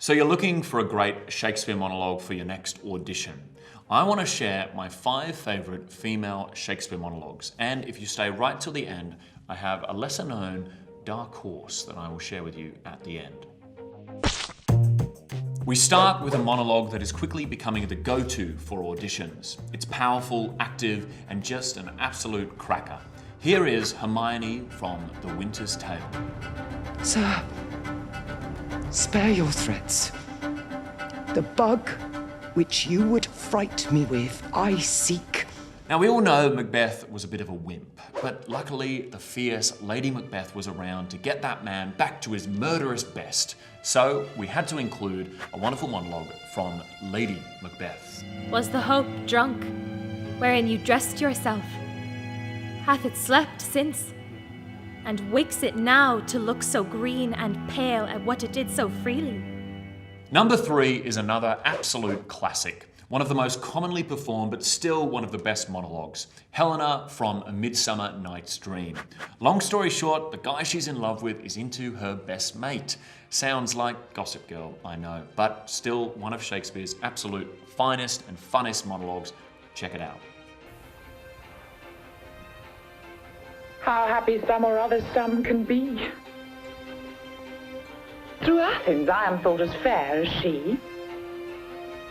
So you're looking for a great Shakespeare monologue for your next audition. I want to share my 5 favourite female Shakespeare monologues, and if you stay right till the end, I have a lesser known dark horse that I will share with you at the end. We start with a monologue that is quickly becoming the go-to for auditions. It's powerful, active, and just an absolute cracker. Here is Hermione from The Winter's Tale. Sir, spare your threats. The bug which you would fright me with, I seek. Now, we all know Macbeth was a bit of a wimp, but luckily the fierce Lady Macbeth was around to get that man back to his murderous best. So we had to include a wonderful monologue from Lady Macbeth. Was the hope drunk, wherein you dressed yourself? Hath it slept since? And wakes it now to look so green and pale at what it did so freely? Number 3 is another absolute classic. One of the most commonly performed, but still one of the best monologues. Helena from A Midsummer Night's Dream. Long story short, the guy she's in love with is into her best mate. Sounds like Gossip Girl, I know, but still one of Shakespeare's absolute finest and funnest monologues. Check it out. How happy some or other some can be. Through Athens I am thought as fair as she.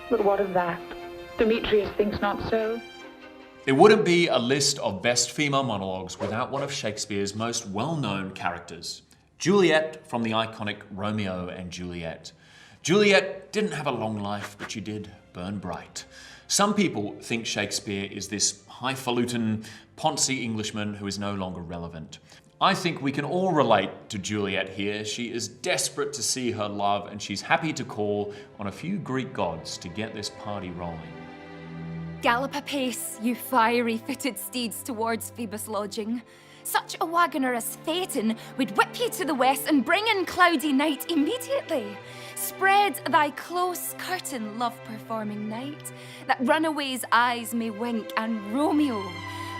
But what of that? Demetrius thinks not so. It wouldn't be a list of best female monologues without one of Shakespeare's most well-known characters. Juliet from the iconic Romeo and Juliet. Juliet didn't have a long life, but she did burn bright. Some people think Shakespeare is this highfalutin, poncy Englishman who is no longer relevant. I think we can all relate to Juliet here. She is desperate to see her love, and she's happy to call on a few Greek gods to get this party rolling. Gallop apace, you fiery-footed steeds, towards Phoebus' lodging. Such a wagoner as Phaeton would whip you to the west and bring in cloudy night immediately. Spread thy close curtain, love-performing night, that runaways' eyes may wink, and Romeo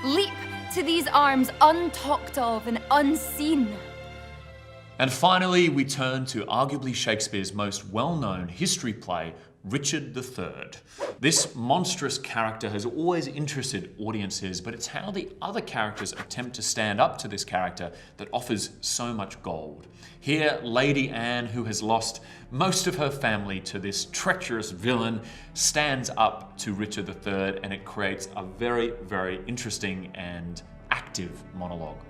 leap to these arms untalked of and unseen. And finally, we turn to arguably Shakespeare's most well-known history play, Richard III. This monstrous character has always interested audiences, but it's how the other characters attempt to stand up to this character that offers so much gold. Here, Lady Anne, who has lost most of her family to this treacherous villain, stands up to Richard III, and it creates a very, very interesting and active monologue.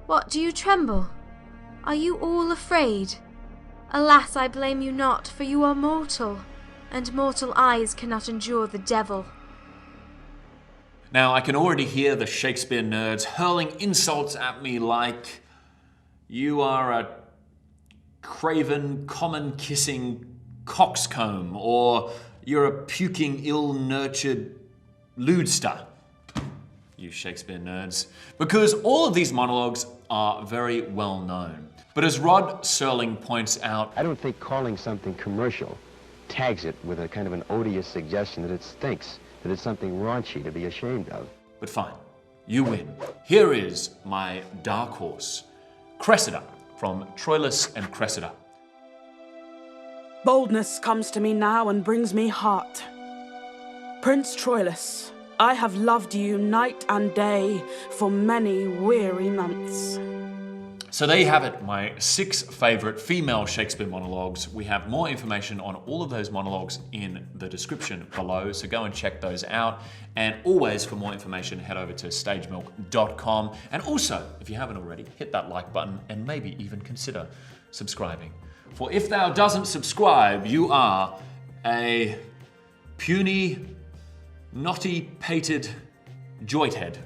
What, do you tremble? Are you all afraid? Alas, I blame you not, for you are mortal, and mortal eyes cannot endure the devil. Now, I can already hear the Shakespeare nerds hurling insults at me like, you are a craven, common-kissing coxcomb, or you're a puking, ill-nurtured lewdster. You Shakespeare nerds. Because all of these monologues are very well known. But as Rod Serling points out, I don't think calling something commercial tags it with a kind of an odious suggestion that it stinks, that it's something raunchy to be ashamed of. But fine, you win. Here is my dark horse, Cressida from Troilus and Cressida. Boldness comes to me now and brings me heart. Prince Troilus, I have loved you night and day for many weary months. So there you have it, my 6 favourite female Shakespeare monologues. We have more information on all of those monologues in the description below, so go and check those out. And always, for more information, head over to stagemilk.com. And also, if you haven't already, hit that like button and maybe even consider subscribing. For if thou doesn't subscribe, you are a puny, knotty-pated joithead.